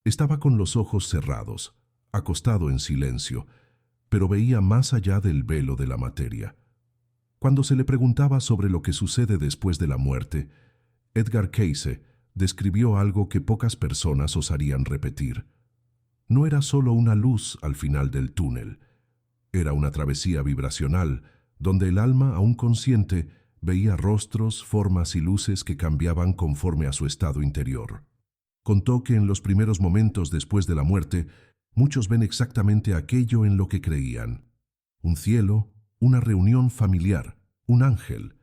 Estaba con los ojos cerrados, acostado en silencio, pero veía más allá del velo de la materia. Cuando se le preguntaba sobre lo que sucede después de la muerte, Edgar Cayce describió algo que pocas personas osarían repetir. No era solo una luz al final del túnel, era una travesía vibracional donde el alma, aún consciente, veía rostros, formas y luces que cambiaban conforme a su estado interior. Contó que en los primeros momentos después de la muerte, muchos ven exactamente aquello en lo que creían. Un cielo, una reunión familiar, un ángel.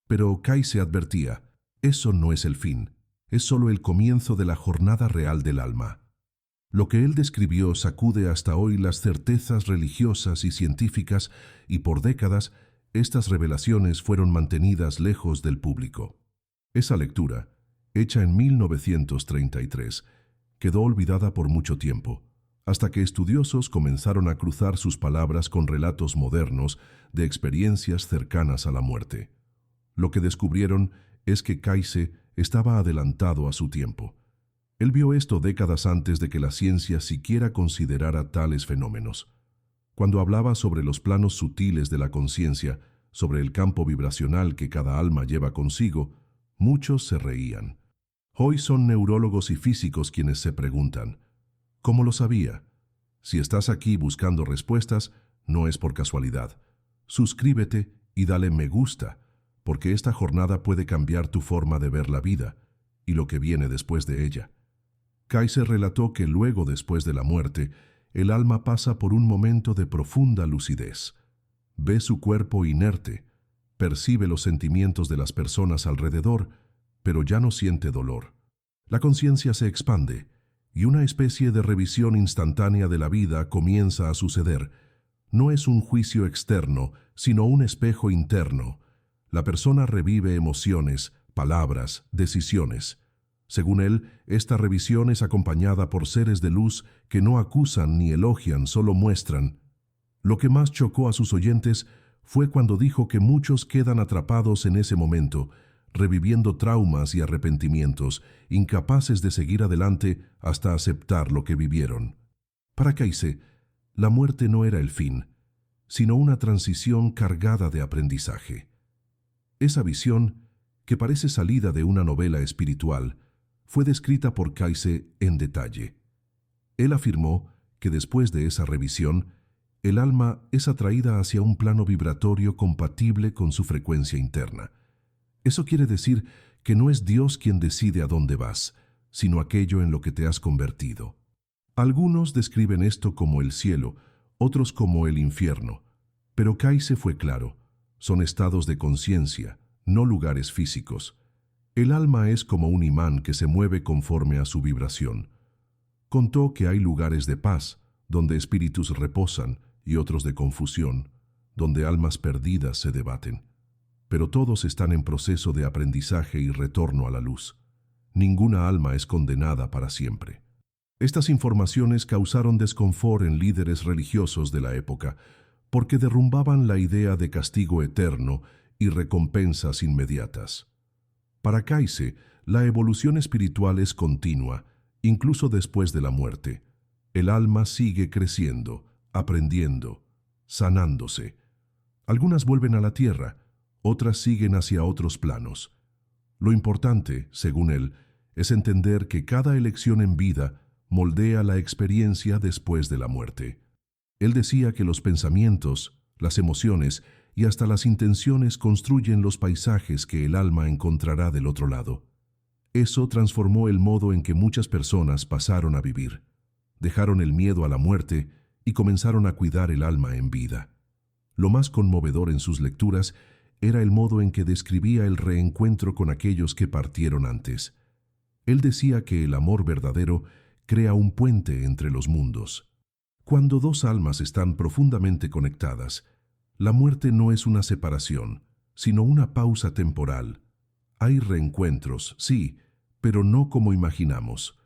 Pero Cayce advertía, eso no es el fin, es solo el comienzo de la jornada real del alma. Lo que él describió sacude hasta hoy las certezas religiosas y científicas y por décadas estas revelaciones fueron mantenidas lejos del público. Esa lectura, hecha en 1933, quedó olvidada por mucho tiempo, hasta que estudiosos comenzaron a cruzar sus palabras con relatos modernos de experiencias cercanas a la muerte. Lo que descubrieron es que Cayce estaba adelantado a su tiempo. Él vio esto décadas antes de que la ciencia siquiera considerara tales fenómenos. Cuando hablaba sobre los planos sutiles de la conciencia, sobre el campo vibracional que cada alma lleva consigo, muchos se reían. Hoy son neurólogos y físicos quienes se preguntan, ¿cómo lo sabía? Si estás aquí buscando respuestas, no es por casualidad. Suscríbete y dale me gusta, porque esta jornada puede cambiar tu forma de ver la vida y lo que viene después de ella. Cayce relató que luego, después de la muerte, el alma pasa por un momento de profunda lucidez. Ve su cuerpo inerte, percibe los sentimientos de las personas alrededor, pero ya no siente dolor. La conciencia se expande, y una especie de revisión instantánea de la vida comienza a suceder. No es un juicio externo, sino un espejo interno. La persona revive emociones, palabras, decisiones. Según él, esta revisión es acompañada por seres de luz que no acusan ni elogian, solo muestran. Lo que más chocó a sus oyentes fue cuando dijo que muchos quedan atrapados en ese momento, reviviendo traumas y arrepentimientos, incapaces de seguir adelante hasta aceptar lo que vivieron. Para Cayce, la muerte no era el fin, sino una transición cargada de aprendizaje. Esa visión, que parece salida de una novela espiritual, fue descrita por Cayce en detalle. Él afirmó que después de esa revisión, el alma es atraída hacia un plano vibratorio compatible con su frecuencia interna. Eso quiere decir que no es Dios quien decide a dónde vas, sino aquello en lo que te has convertido. Algunos describen esto como el cielo, otros como el infierno, pero Cayce fue claro, son estados de conciencia, no lugares físicos. El alma es como un imán que se mueve conforme a su vibración. Contó que hay lugares de paz, donde espíritus reposan, y otros de confusión, donde almas perdidas se debaten. Pero todos están en proceso de aprendizaje y retorno a la luz. Ninguna alma es condenada para siempre. Estas informaciones causaron desconfort en líderes religiosos de la época, porque derrumbaban la idea de castigo eterno y recompensas inmediatas. Para Cayce, la evolución espiritual es continua, incluso después de la muerte. El alma sigue creciendo, aprendiendo, sanándose. Algunas vuelven a la tierra, otras siguen hacia otros planos. Lo importante, según él, es entender que cada elección en vida moldea la experiencia después de la muerte. Él decía que los pensamientos, las emociones y hasta las intenciones construyen los paisajes que el alma encontrará del otro lado. Eso transformó el modo en que muchas personas pasaron a vivir. Dejaron el miedo a la muerte y comenzaron a cuidar el alma en vida. Lo más conmovedor en sus lecturas era el modo en que describía el reencuentro con aquellos que partieron antes. Él decía que el amor verdadero crea un puente entre los mundos. Cuando dos almas están profundamente conectadas, la muerte no es una separación, sino una pausa temporal. Hay reencuentros, sí, pero no como imaginamos.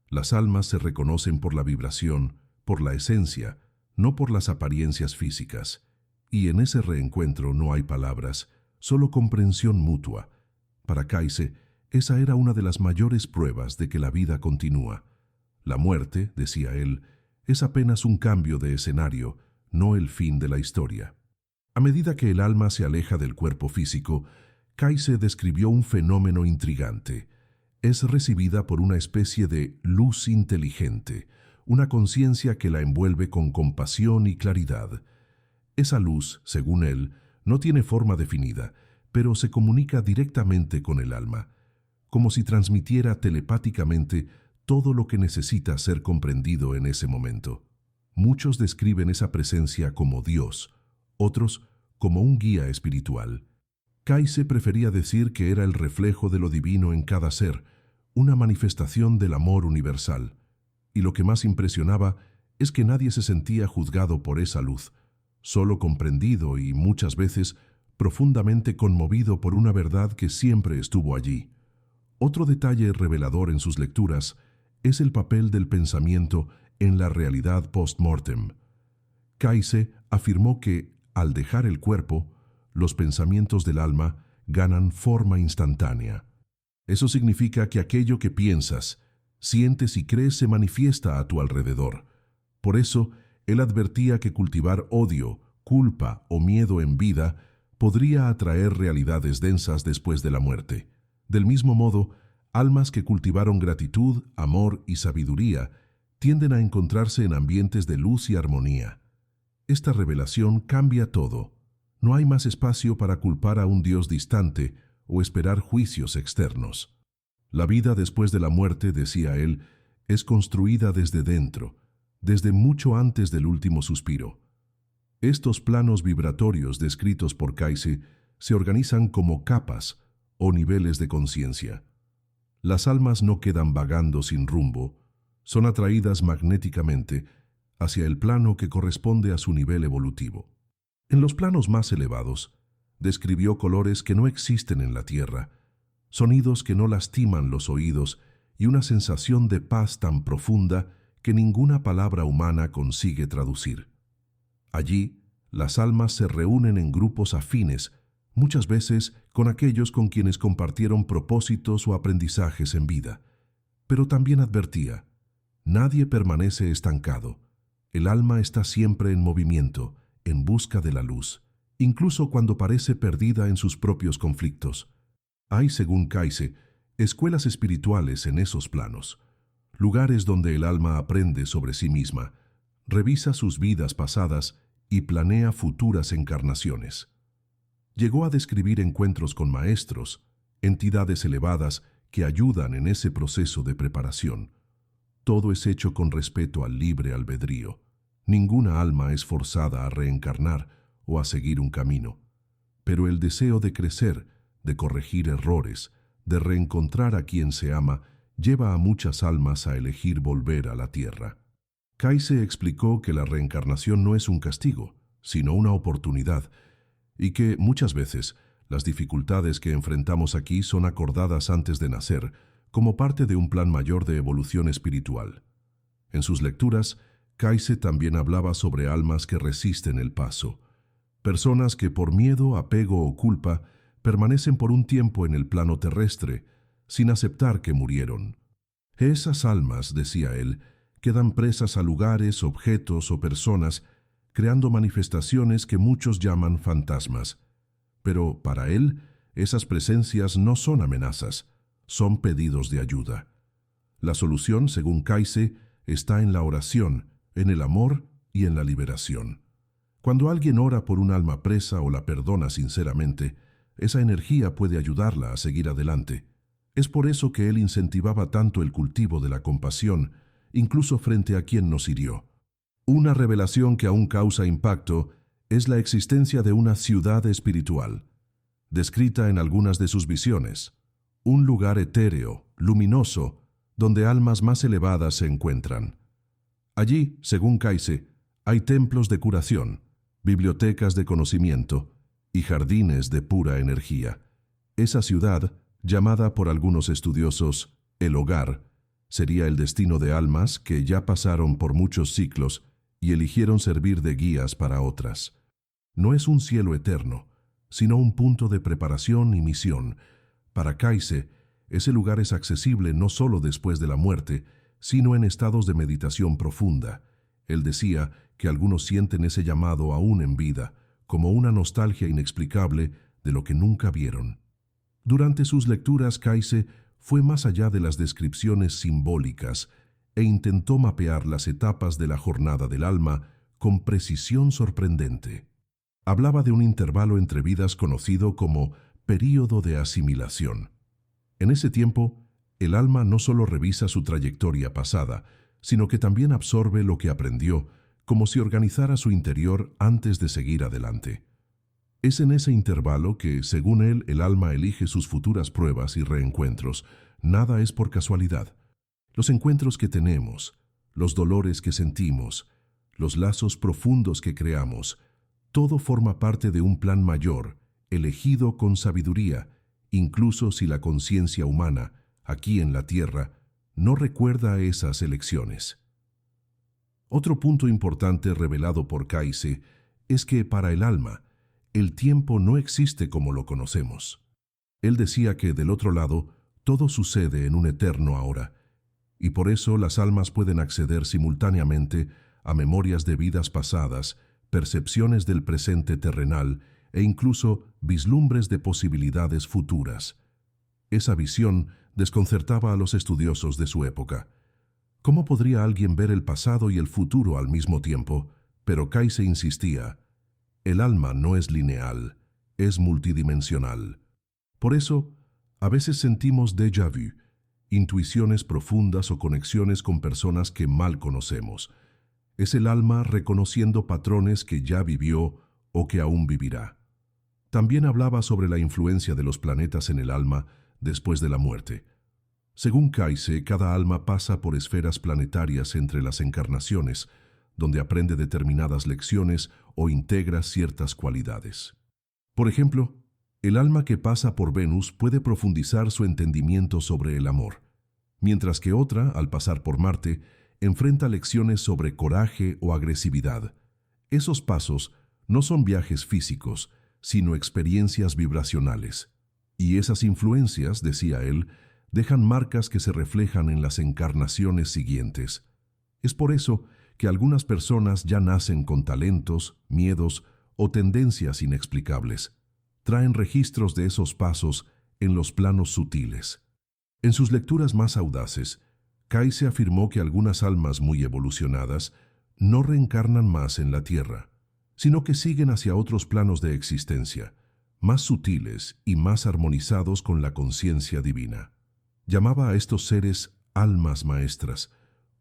Las almas se reconocen por la vibración, por la esencia, no por las apariencias físicas. Y en ese reencuentro no hay palabras, solo comprensión mutua. Para Cayce, esa era una de las mayores pruebas de que la vida continúa. La muerte, decía él, es apenas un cambio de escenario, no el fin de la historia. A medida que el alma se aleja del cuerpo físico, Kayse describió un fenómeno intrigante. Es recibida por una especie de luz inteligente, una conciencia que la envuelve con compasión y claridad. Esa luz, según él, no tiene forma definida, pero se comunica directamente con el alma, como si transmitiera telepáticamente todo lo que necesita ser comprendido en ese momento. Muchos describen esa presencia como Dios, otros como un guía espiritual. Kayse prefería decir que era el reflejo de lo divino en cada ser, una manifestación del amor universal. Y lo que más impresionaba es que nadie se sentía juzgado por esa luz, solo comprendido y muchas veces profundamente conmovido por una verdad que siempre estuvo allí. Otro detalle revelador en sus lecturas es el papel del pensamiento en la realidad post-mortem. Kayse afirmó que, al dejar el cuerpo, los pensamientos del alma ganan forma instantánea. Eso significa que aquello que piensas, sientes y crees se manifiesta a tu alrededor. Por eso, él advertía que cultivar odio, culpa o miedo en vida podría atraer realidades densas después de la muerte. Del mismo modo, almas que cultivaron gratitud, amor y sabiduría tienden a encontrarse en ambientes de luz y armonía. Esta revelación cambia todo. No hay más espacio para culpar a un Dios distante o esperar juicios externos. La vida después de la muerte, decía él, es construida desde dentro, desde mucho antes del último suspiro. Estos planos vibratorios descritos por Kayse se organizan como capas o niveles de conciencia. Las almas no quedan vagando sin rumbo, son atraídas magnéticamente hacia el plano que corresponde a su nivel evolutivo. En los planos más elevados, describió colores que no existen en la tierra, sonidos que no lastiman los oídos y una sensación de paz tan profunda que ninguna palabra humana consigue traducir. Allí, las almas se reúnen en grupos afines, muchas veces con aquellos con quienes compartieron propósitos o aprendizajes en vida. Pero también advertía, nadie permanece estancado. El alma está siempre en movimiento, en busca de la luz, incluso cuando parece perdida en sus propios conflictos. Hay, según Kayse, escuelas espirituales en esos planos, lugares donde el alma aprende sobre sí misma, revisa sus vidas pasadas y planea futuras encarnaciones. Llegó a describir encuentros con maestros, entidades elevadas que ayudan en ese proceso de preparación. Todo es hecho con respeto al libre albedrío. Ninguna alma es forzada a reencarnar o a seguir un camino. Pero el deseo de crecer, de corregir errores, de reencontrar a quien se ama, lleva a muchas almas a elegir volver a la tierra. Kayse explicó que la reencarnación no es un castigo, sino una oportunidad, y que muchas veces las dificultades que enfrentamos aquí son acordadas antes de nacer, como parte de un plan mayor de evolución espiritual. En sus lecturas, Kayse también hablaba sobre almas que resisten el paso, personas que por miedo, apego o culpa permanecen por un tiempo en el plano terrestre, sin aceptar que murieron. Esas almas, decía él, quedan presas a lugares, objetos o personas, creando manifestaciones que muchos llaman fantasmas. Pero para él, esas presencias no son amenazas, son pedidos de ayuda. La solución, según Kayse, está en la oración, en el amor y en la liberación. Cuando alguien ora por un alma presa o la perdona sinceramente, esa energía puede ayudarla a seguir adelante. Es por eso que él incentivaba tanto el cultivo de la compasión, incluso frente a quien nos hirió. Una revelación que aún causa impacto es la existencia de una ciudad espiritual, descrita en algunas de sus visiones, un lugar etéreo, luminoso, donde almas más elevadas se encuentran. Allí, según Kayse, hay templos de curación, bibliotecas de conocimiento y jardines de pura energía. Esa ciudad, llamada por algunos estudiosos el hogar, sería el destino de almas que ya pasaron por muchos ciclos y eligieron servir de guías para otras. No es un cielo eterno, sino un punto de preparación y misión. Para Kayse, ese lugar es accesible no solo después de la muerte, sino en estados de meditación profunda. Él decía que algunos sienten ese llamado aún en vida, como una nostalgia inexplicable de lo que nunca vieron. Durante sus lecturas, Kayse fue más allá de las descripciones simbólicas e intentó mapear las etapas de la jornada del alma con precisión sorprendente. Hablaba de un intervalo entre vidas conocido como período de asimilación. En ese tiempo, el alma no solo revisa su trayectoria pasada, sino que también absorbe lo que aprendió, como si organizara su interior antes de seguir adelante. Es en ese intervalo que, según él, el alma elige sus futuras pruebas y reencuentros. Nada es por casualidad. Los encuentros que tenemos, los dolores que sentimos, los lazos profundos que creamos, todo forma parte de un plan mayor, elegido con sabiduría, incluso si la conciencia humana, aquí en la Tierra, no recuerda esas elecciones. Otro punto importante revelado por Kayse es que para el alma, el tiempo no existe como lo conocemos. Él decía que del otro lado, todo sucede en un eterno ahora, y por eso las almas pueden acceder simultáneamente a memorias de vidas pasadas, percepciones del presente terrenal e incluso vislumbres de posibilidades futuras. Esa visión desconcertaba a los estudiosos de su época. ¿Cómo podría alguien ver el pasado y el futuro al mismo tiempo? Pero Kayse insistía: el alma no es lineal, es multidimensional. Por eso, a veces sentimos déjà vu, intuiciones profundas o conexiones con personas que mal conocemos. Es el alma reconociendo patrones que ya vivió o que aún vivirá. También hablaba sobre la influencia de los planetas en el alma después de la muerte. Según Kayse, cada alma pasa por esferas planetarias entre las encarnaciones, donde aprende determinadas lecciones o integra ciertas cualidades. Por ejemplo, el alma que pasa por Venus puede profundizar su entendimiento sobre el amor, mientras que otra, al pasar por Marte, enfrenta lecciones sobre coraje o agresividad. Esos pasos no son viajes físicos, sino experiencias vibracionales. Y esas influencias, decía él, dejan marcas que se reflejan en las encarnaciones siguientes. Es por eso que algunas personas ya nacen con talentos, miedos o tendencias inexplicables. Traen registros de esos pasos en los planos sutiles. En sus lecturas más audaces, Kayse afirmó que algunas almas muy evolucionadas no reencarnan más en la Tierra, sino que siguen hacia otros planos de existencia, más sutiles y más armonizados con la conciencia divina. Llamaba a estos seres almas maestras.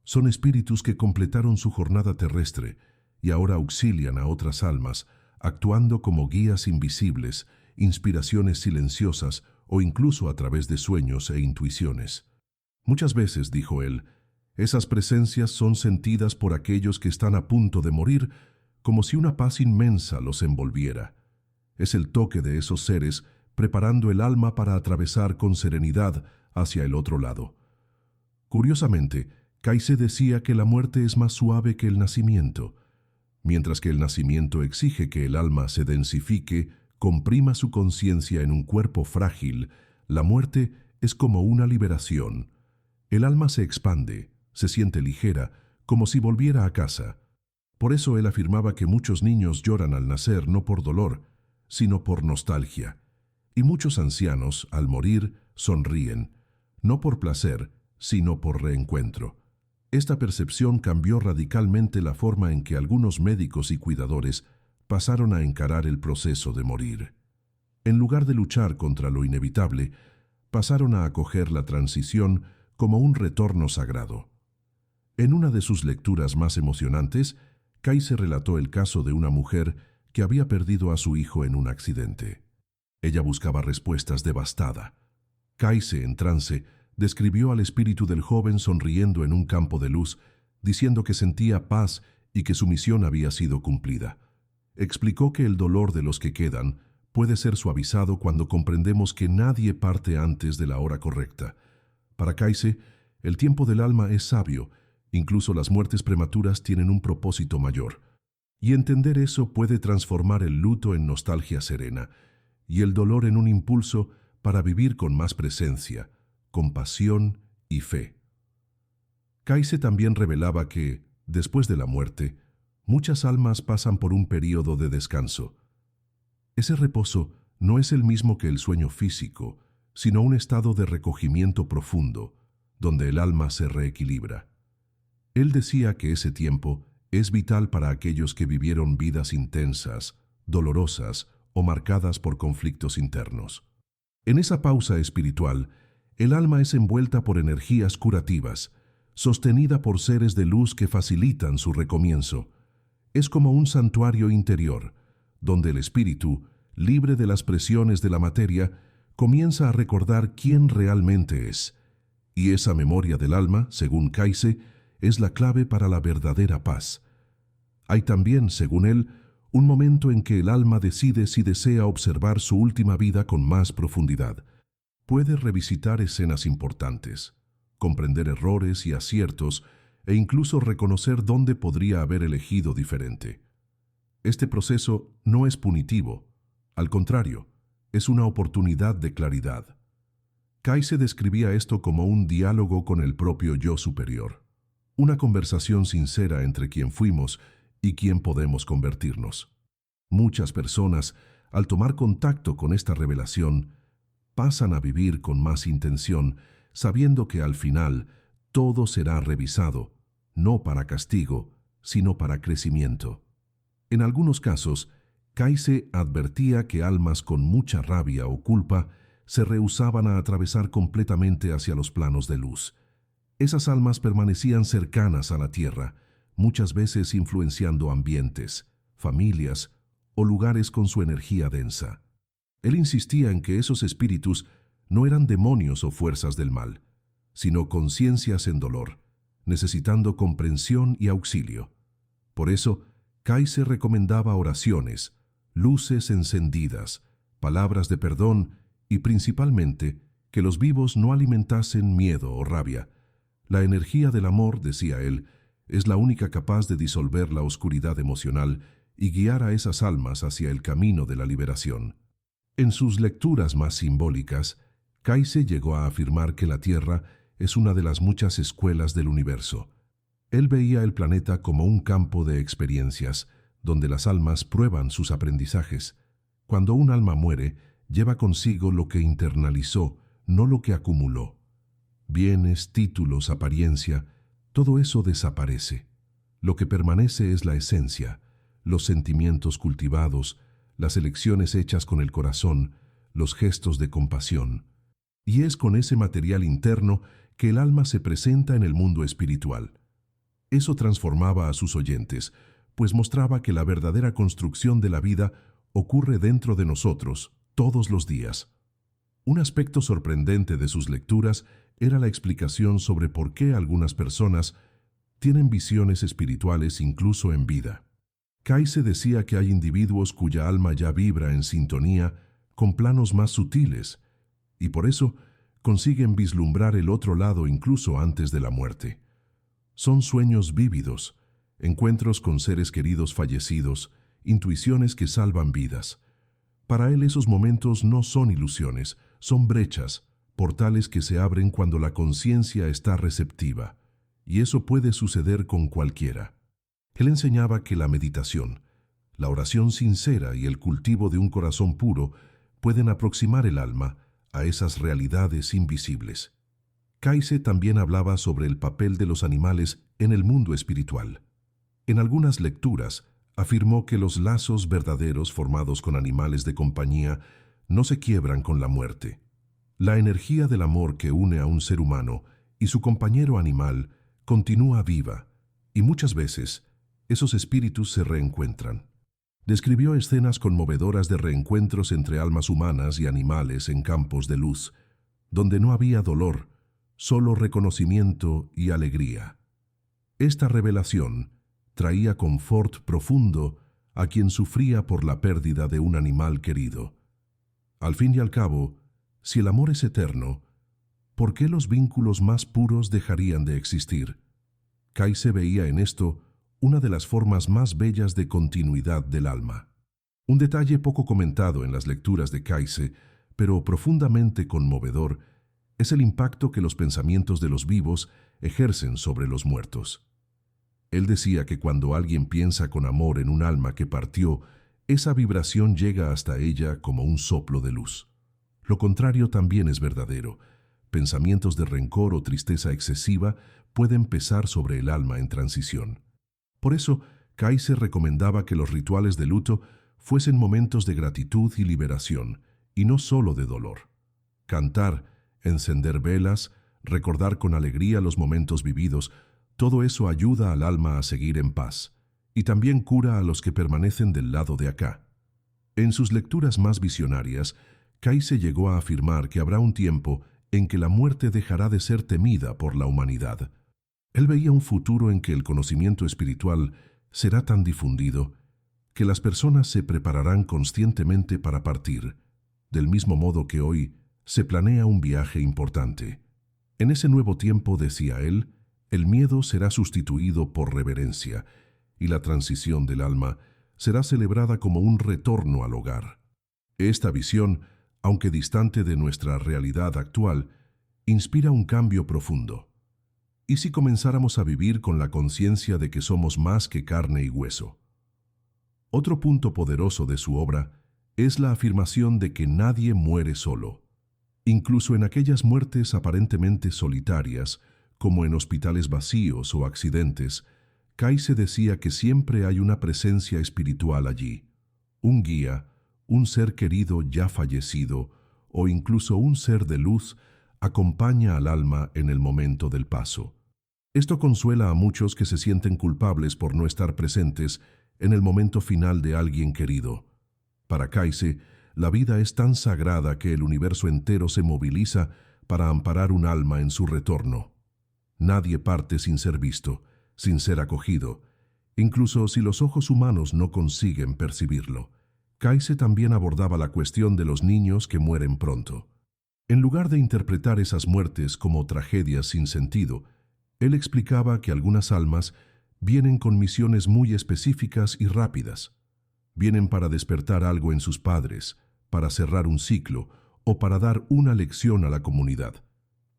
Son espíritus que completaron su jornada terrestre y ahora auxilian a otras almas, actuando como guías invisibles, inspiraciones silenciosas o incluso a través de sueños e intuiciones. Muchas veces, dijo él, esas presencias son sentidas por aquellos que están a punto de morir, como si una paz inmensa los envolviera. Es el toque de esos seres preparando el alma para atravesar con serenidad hacia el otro lado. Curiosamente, Kayse decía que la muerte es más suave que el nacimiento. Mientras que el nacimiento exige que el alma se densifique, comprima su conciencia en un cuerpo frágil, la muerte es como una liberación. El alma se expande, se siente ligera, como si volviera a casa. Por eso él afirmaba que muchos niños lloran al nacer no por dolor, sino por nostalgia. Y muchos ancianos, al morir, sonríen, no por placer, sino por reencuentro. Esta percepción cambió radicalmente la forma en que algunos médicos y cuidadores pasaron a encarar el proceso de morir. En lugar de luchar contra lo inevitable, pasaron a acoger la transición como un retorno sagrado. En una de sus lecturas más emocionantes, Kayse relató el caso de una mujer que había perdido a su hijo en un accidente. Ella buscaba respuestas devastada. Kayse, en trance, describió al espíritu del joven sonriendo en un campo de luz, diciendo que sentía paz y que su misión había sido cumplida. Explicó que el dolor de los que quedan puede ser suavizado cuando comprendemos que nadie parte antes de la hora correcta. Para Kayse, el tiempo del alma es sabio, incluso las muertes prematuras tienen un propósito mayor. Y entender eso puede transformar el luto en nostalgia serena y el dolor en un impulso para vivir con más presencia, compasión y fe. Kaise también revelaba que, después de la muerte, muchas almas pasan por un período de descanso. Ese reposo no es el mismo que el sueño físico, sino un estado de recogimiento profundo, donde el alma se reequilibra. Él decía que ese tiempo es vital para aquellos que vivieron vidas intensas, dolorosas o marcadas por conflictos internos. En esa pausa espiritual, el alma es envuelta por energías curativas, sostenida por seres de luz que facilitan su recomienzo. Es como un santuario interior, donde el espíritu, libre de las presiones de la materia, comienza a recordar quién realmente es. Y esa memoria del alma, según Kaise, es la clave para la verdadera paz. Hay también, según él, un momento en que el alma decide si desea observar su última vida con más profundidad. Puede revisitar escenas importantes, comprender errores y aciertos e incluso reconocer dónde podría haber elegido diferente. Este proceso no es punitivo, al contrario, es una oportunidad de claridad. Kaise describía esto como un diálogo con el propio yo superior, una conversación sincera entre quien fuimos y quien podemos convertirnos. Muchas personas, al tomar contacto con esta revelación, pasan a vivir con más intención, sabiendo que al final todo será revisado, no para castigo, sino para crecimiento. En algunos casos, Kaise advertía que almas con mucha rabia o culpa se rehusaban a atravesar completamente hacia los planos de luz. Esas almas permanecían cercanas a la tierra, muchas veces influenciando ambientes, familias o lugares con su energía densa. Él insistía en que esos espíritus no eran demonios o fuerzas del mal, sino conciencias en dolor, necesitando comprensión y auxilio. Por eso, Kaise recomendaba oraciones, luces encendidas, palabras de perdón y principalmente que los vivos no alimentasen miedo o rabia. La energía del amor, decía él, es la única capaz de disolver la oscuridad emocional y guiar a esas almas hacia el camino de la liberación. En sus lecturas más simbólicas, Kaise llegó a afirmar que la Tierra es una de las muchas escuelas del universo. Él veía el planeta como un campo de experiencias, donde las almas prueban sus aprendizajes. Cuando un alma muere, lleva consigo lo que internalizó, no lo que acumuló. Bienes, títulos, apariencia, todo eso desaparece. Lo que permanece es la esencia, los sentimientos cultivados, las elecciones hechas con el corazón, los gestos de compasión. Y es con ese material interno que el alma se presenta en el mundo espiritual. Eso transformaba a sus oyentes, pues mostraba que la verdadera construcción de la vida ocurre dentro de nosotros, todos los días. Un aspecto sorprendente de sus lecturas era la explicación sobre por qué algunas personas tienen visiones espirituales incluso en vida. Kaise decía que hay individuos cuya alma ya vibra en sintonía con planos más sutiles, y por eso consiguen vislumbrar el otro lado incluso antes de la muerte. Son sueños vívidos, encuentros con seres queridos fallecidos, intuiciones que salvan vidas. Para él esos momentos no son ilusiones, son brechas, portales que se abren cuando la conciencia está receptiva, y eso puede suceder con cualquiera. Él enseñaba que la meditación, la oración sincera y el cultivo de un corazón puro pueden aproximar el alma a esas realidades invisibles. Kaise también hablaba sobre el papel de los animales en el mundo espiritual. En algunas lecturas, afirmó que los lazos verdaderos formados con animales de compañía no se quiebran con la muerte. La energía del amor que une a un ser humano y su compañero animal continúa viva, y muchas veces esos espíritus se reencuentran. Describió escenas conmovedoras de reencuentros entre almas humanas y animales en campos de luz, donde no había dolor, solo reconocimiento y alegría. Esta revelación traía confort profundo a quien sufría por la pérdida de un animal querido. Al fin y al cabo, si el amor es eterno, ¿por qué los vínculos más puros dejarían de existir? Kaise veía en esto una de las formas más bellas de continuidad del alma. Un detalle poco comentado en las lecturas de Kaise, pero profundamente conmovedor, es el impacto que los pensamientos de los vivos ejercen sobre los muertos. Él decía que cuando alguien piensa con amor en un alma que partió, esa vibración llega hasta ella como un soplo de luz. Lo contrario también es verdadero. Pensamientos de rencor o tristeza excesiva pueden pesar sobre el alma en transición. Por eso, Kaiser recomendaba que los rituales de luto fuesen momentos de gratitud y liberación, y no solo de dolor. Cantar, encender velas, recordar con alegría los momentos vividos, todo eso ayuda al alma a seguir en paz, y también cura a los que permanecen del lado de acá. En sus lecturas más visionarias, Kaiser llegó a afirmar que habrá un tiempo en que la muerte dejará de ser temida por la humanidad. Él veía un futuro en que el conocimiento espiritual será tan difundido que las personas se prepararán conscientemente para partir, del mismo modo que hoy se planea un viaje importante. En ese nuevo tiempo, decía él, el miedo será sustituido por reverencia y la transición del alma será celebrada como un retorno al hogar. Esta visión, aunque distante de nuestra realidad actual, inspira un cambio profundo. ¿Y si comenzáramos a vivir con la conciencia de que somos más que carne y hueso? Otro punto poderoso de su obra es la afirmación de que nadie muere solo. Incluso en aquellas muertes aparentemente solitarias, como en hospitales vacíos o accidentes, Kaiser decía que siempre hay una presencia espiritual allí, un guía, un ser querido ya fallecido, o incluso un ser de luz acompaña al alma en el momento del paso. Esto consuela a muchos que se sienten culpables por no estar presentes en el momento final de alguien querido. Para Kaiser, la vida es tan sagrada que el universo entero se moviliza para amparar un alma en su retorno. Nadie parte sin ser visto, sin ser acogido, incluso si los ojos humanos no consiguen percibirlo. Kaiser también abordaba la cuestión de los niños que mueren pronto. En lugar de interpretar esas muertes como tragedias sin sentido, él explicaba que algunas almas vienen con misiones muy específicas y rápidas. Vienen para despertar algo en sus padres, para cerrar un ciclo o para dar una lección a la comunidad.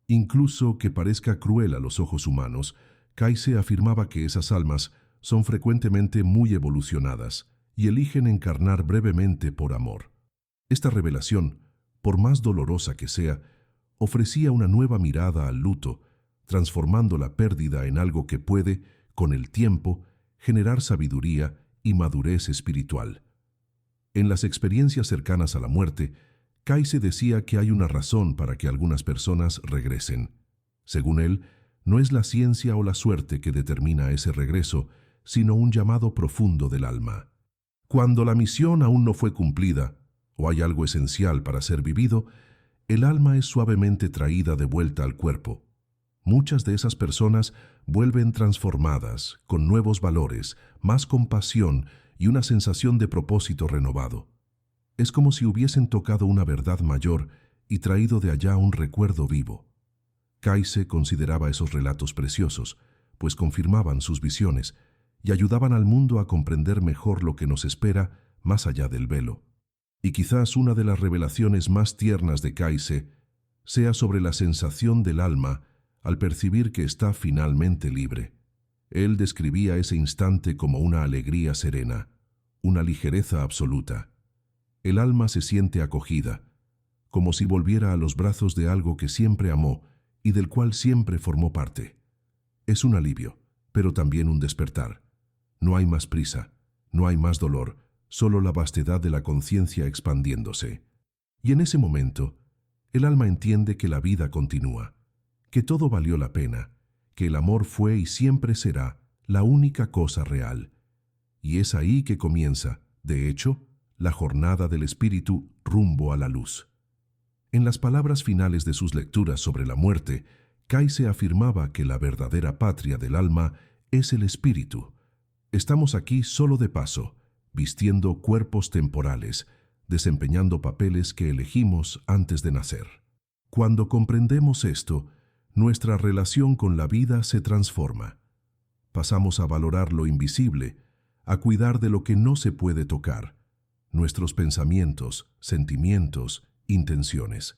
Incluso que parezca cruel a los ojos humanos, Kaiser afirmaba que esas almas son frecuentemente muy evolucionadas y eligen encarnar brevemente por amor. Esta revelación, por más dolorosa que sea, ofrecía una nueva mirada al luto, transformando la pérdida en algo que puede, con el tiempo, generar sabiduría y madurez espiritual. En las experiencias cercanas a la muerte, Kaiser decía que hay una razón para que algunas personas regresen. Según él, no es la ciencia o la suerte que determina ese regreso, sino un llamado profundo del alma. Cuando la misión aún no fue cumplida, o hay algo esencial para ser vivido, el alma es suavemente traída de vuelta al cuerpo. Muchas de esas personas vuelven transformadas, con nuevos valores, más compasión y una sensación de propósito renovado. Es como si hubiesen tocado una verdad mayor y traído de allá un recuerdo vivo. Kaiser consideraba esos relatos preciosos, pues confirmaban sus visiones y ayudaban al mundo a comprender mejor lo que nos espera más allá del velo. Y quizás una de las revelaciones más tiernas de Kaiser sea sobre la sensación del alma al percibir que está finalmente libre. Él describía ese instante como una alegría serena, una ligereza absoluta. El alma se siente acogida, como si volviera a los brazos de algo que siempre amó y del cual siempre formó parte. Es un alivio, pero también un despertar. No hay más prisa, no hay más dolor, solo la vastedad de la conciencia expandiéndose. Y en ese momento, el alma entiende que la vida continúa, que todo valió la pena, que el amor fue y siempre será la única cosa real. Y es ahí que comienza, de hecho, la jornada del espíritu rumbo a la luz. En las palabras finales de sus lecturas sobre la muerte, Kaiser afirmaba que la verdadera patria del alma es el espíritu. Estamos aquí solo de paso, vistiendo cuerpos temporales, desempeñando papeles que elegimos antes de nacer. Cuando comprendemos esto, nuestra relación con la vida se transforma. Pasamos a valorar lo invisible, a cuidar de lo que no se puede tocar, nuestros pensamientos, sentimientos, intenciones.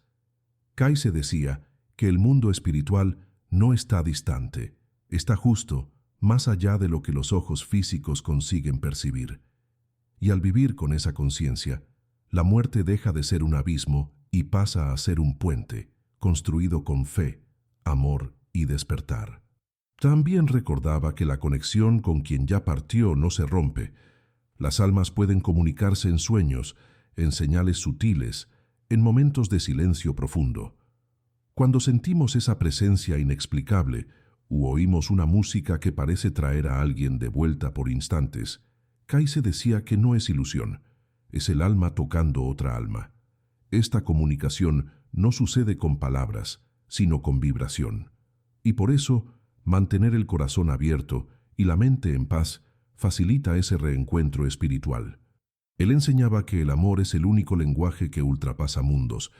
Kaiser decía que el mundo espiritual no está distante, está justo, más allá de lo que los ojos físicos consiguen percibir. Y al vivir con esa conciencia, la muerte deja de ser un abismo y pasa a ser un puente, construido con fe, amor y despertar. También recordaba que la conexión con quien ya partió no se rompe. Las almas pueden comunicarse en sueños, en señales sutiles, en momentos de silencio profundo. Cuando sentimos esa presencia inexplicable u oímos una música que parece traer a alguien de vuelta por instantes, Kayse decía que no es ilusión, es el alma tocando otra alma. Esta comunicación no sucede con palabras, sino con vibración. Y por eso, mantener el corazón abierto y la mente en paz facilita ese reencuentro espiritual. Él enseñaba que el amor es el único lenguaje que ultrapasa mundos,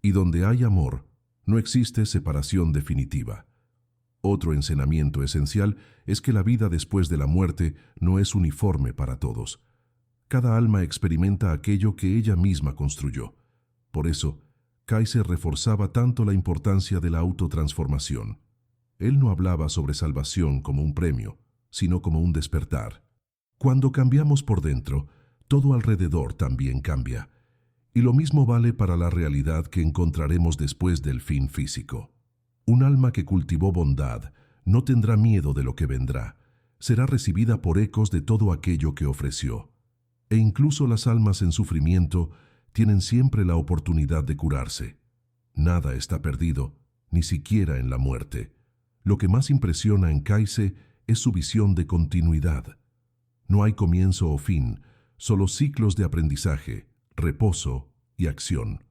y donde hay amor, no existe separación definitiva. Otro enseñamiento esencial es que la vida después de la muerte no es uniforme para todos. Cada alma experimenta aquello que ella misma construyó. Por eso, Kayse reforzaba tanto la importancia de la autotransformación. Él no hablaba sobre salvación como un premio, sino como un despertar. Cuando cambiamos por dentro, todo alrededor también cambia. Y lo mismo vale para la realidad que encontraremos después del fin físico. Un alma que cultivó bondad no tendrá miedo de lo que vendrá. Será recibida por ecos de todo aquello que ofreció. E incluso las almas en sufrimiento tienen siempre la oportunidad de curarse. Nada está perdido, ni siquiera en la muerte. Lo que más impresiona en Kayse es su visión de continuidad. No hay comienzo o fin, solo ciclos de aprendizaje, reposo y acción.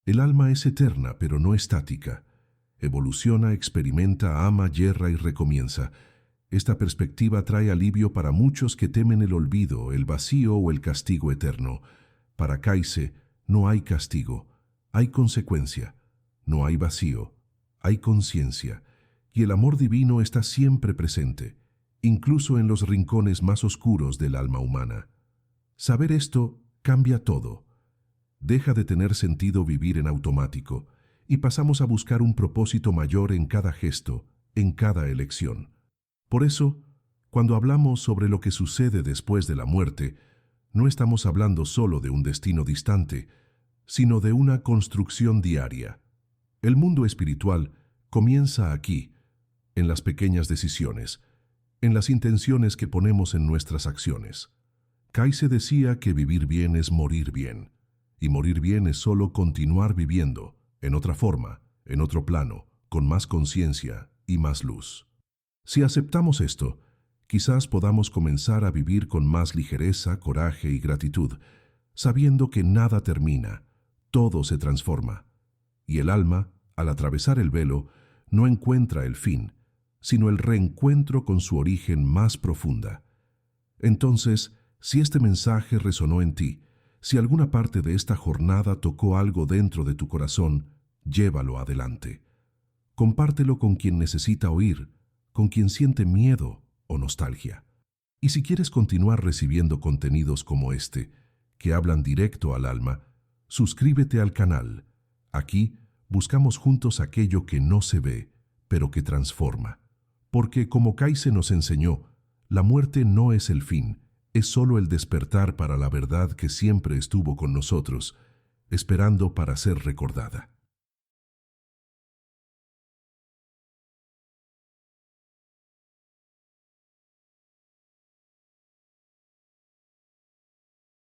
El alma es eterna, pero no estática. Evoluciona, experimenta, ama, yerra y recomienza. Esta perspectiva trae alivio para muchos que temen el olvido, el vacío o el castigo eterno. Para Kayse no hay castigo, hay consecuencia. No hay vacío, hay conciencia. Y el amor divino está siempre presente, incluso en los rincones más oscuros del alma humana. Saber esto cambia todo. Deja de tener sentido vivir en automático y pasamos a buscar un propósito mayor en cada gesto, en cada elección. Por eso, cuando hablamos sobre lo que sucede después de la muerte, no estamos hablando solo de un destino distante, sino de una construcción diaria. El mundo espiritual comienza aquí, en las pequeñas decisiones, en las intenciones que ponemos en nuestras acciones. Kayse decía que vivir bien es morir bien, y morir bien es solo continuar viviendo, en otra forma, en otro plano, con más conciencia y más luz. Si aceptamos esto, quizás podamos comenzar a vivir con más ligereza, coraje y gratitud, sabiendo que nada termina, todo se transforma, y el alma, al atravesar el velo, no encuentra el fin, sino el reencuentro con su origen más profunda. Entonces, si este mensaje resonó en ti, si alguna parte de esta jornada tocó algo dentro de tu corazón, llévalo adelante. Compártelo con quien necesita oír, con quien siente miedo o nostalgia. Y si quieres continuar recibiendo contenidos como este, que hablan directo al alma, suscríbete al canal. Aquí buscamos juntos aquello que no se ve, pero que transforma. Porque, como Kayse nos enseñó, la muerte no es el fin, es solo el despertar para la verdad que siempre estuvo con nosotros, esperando para ser recordada.